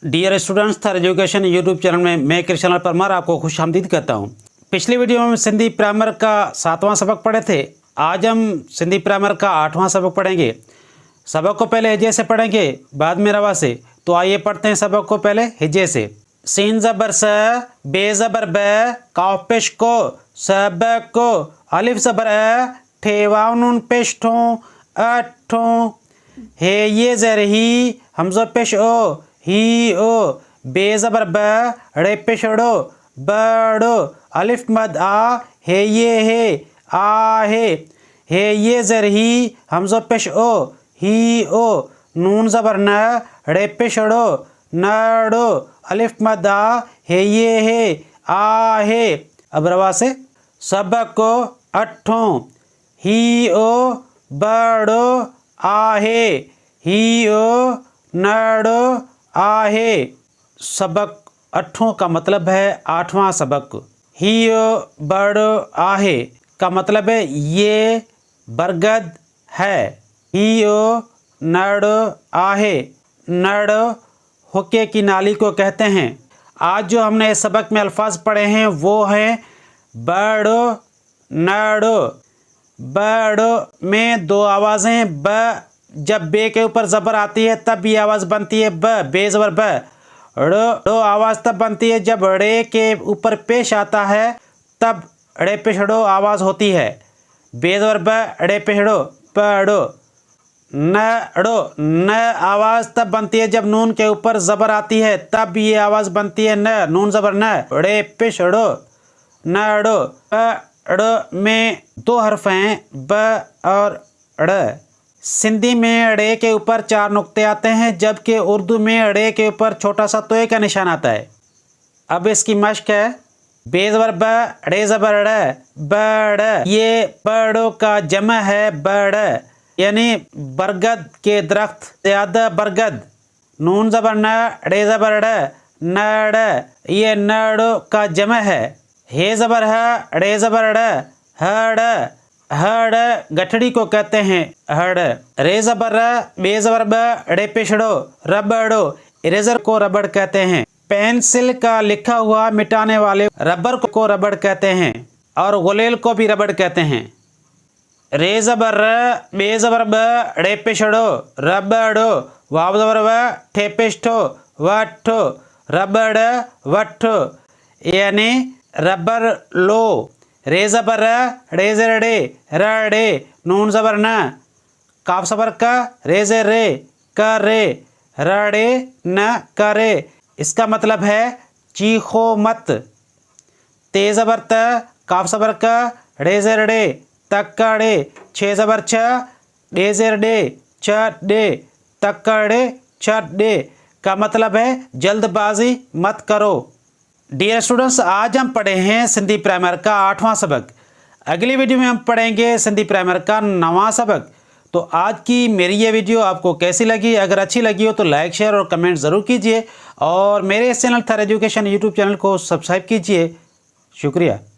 Dear students, थर education YouTube channel में मैं कृष्ण परमार आपको खुश आमदीद करता हूँ। पिछली वीडियो में हम सिंधी प्राइमर का 7वां सबक पढ़े थे। आज हम सिंधी प्राइमर का 8वां सबक पढ़ेंगे। सबक को पहले हिजे से पढ़ेंगे, बाद में रवा से। तो आइए पढ़ते हैं सबक को पहले हिजे से। सीन ज़बर स, बे ज़बर ब, काफ पेश को, सब को, अलिफ ज़बर अ, ठे वाव नून पेश ठों, अठों, हे ये ज़र ही, हमज़ो पेश ओ, ही ओ, बे ज़बर ब, ड़े पेश ड़ो, बड़ो, अलिफ मद आ, हे ये हे, आ हे ये ज़र ही, हमज़ो पेश ओ, ही ओ, नून ज़बर न, ड़े पेश ड़ो, नड़ो, अलिफ मद आ, हे ये हे, आ हे। अब रवा से। सबक को अठों, ही ओ, बड़ो, आहे, ही ओ, नड़ो, आहे। सबक अठों का मतलब है 8वां सबक। ही ओ, बड़ो, आहे का मतलब है ये बरगद है। ही ओ, नड़ो, आहे, नड़ो हुक्के की नाली को कहते हैं। आज जो हमने इस सबक में अल्फाज पढ़े हैं वो हैं बड़ो, नड़ो। बड़ो में दो आवाज़ें, ब जब बे के ऊपर ज़बर आती है तब ये आवाज़ बनती है ब, बे ज़बर ब। ड़ो आवाज़ तब बनती है जब ड़े के ऊपर पेश आता है, तब ड़े पेश ड़ो आवाज़ होती है। बे ज़बर ब, ड़े पेश ड़ो, पड़ो। नड़ो, न आवाज़ तब बनती है जब नून के ऊपर ज़बर आती है, तब ये आवाज़ बनती है न, नून ज़बर न, ड़े पेश ड़ो, नड़ो। ड़ में दो हर्फ हैं, ब और ड़। सिंधी में ड़े के ऊपर 4 नुक्ते आते हैं, जबकि उर्दू में ड़े के ऊपर छोटा सा तोय का निशान आता है। अब इसकी मश्क है। बे ज़बर ब, ड़े ज़बर ड़, बड़। ये बड़ों का जमा है बड़, यानी बरगद के दरख्त, ज़्यादा बरगद। नून ज़बर न, ड़े ज़बर ड़, नड़। ये नड़ों का जमा है। हे ज़बर ह, ड़े ज़बर ड़, हड़। हड़ गठड़ी को कहते हैं हड़। रे ज़बर र, बे ज़बर ब, ड़े पेश ड़ो, रबड़ो। इरेज़र को रबड़ कहते हैं। पेंसिल का लिखा हुआ मिटाने वाले रबर को रबड़ कहते हैं, और गुलेल को भी रबड़ कहते हैं। रे ज़बर र, बे ज़बर ब, ड़े पेश ड़ो, रबड़ो। वाव ज़बर व, ठे पेश ठो, वठो, रबड़ वठो, यानी रबर लो। रे ज़बर र, ड़े ज़र ड़े, रड़े। नून ज़बर न, काफ ज़बर का, रे ज़र रे, करे, रड़े न करे। इसका मतलब है चीखो मत। ते ज़बर त, काफ ज़बर का, ड़े ज़र ड़े, तकड़े। छे ज़बर छ, डे ज़र डे, छड़े, तकड़े, छड़े का मतलब है जल्दबाजी मत करो। डियर स्टूडेंट्स, आज हम पढ़े हैं सिंधी प्राइमर का 8वां सबक। अगली वीडियो में हम पढ़ेंगे सिंधी प्राइमर का 9वां सबक। तो आज की मेरी ये वीडियो आपको कैसी लगी? अगर अच्छी लगी हो तो लाइक, शेयर और कमेंट ज़रूर कीजिए, और मेरे इस चैनल थर एजुकेशन यूट्यूब चैनल को सब्सक्राइब कीजिए। शुक्रिया।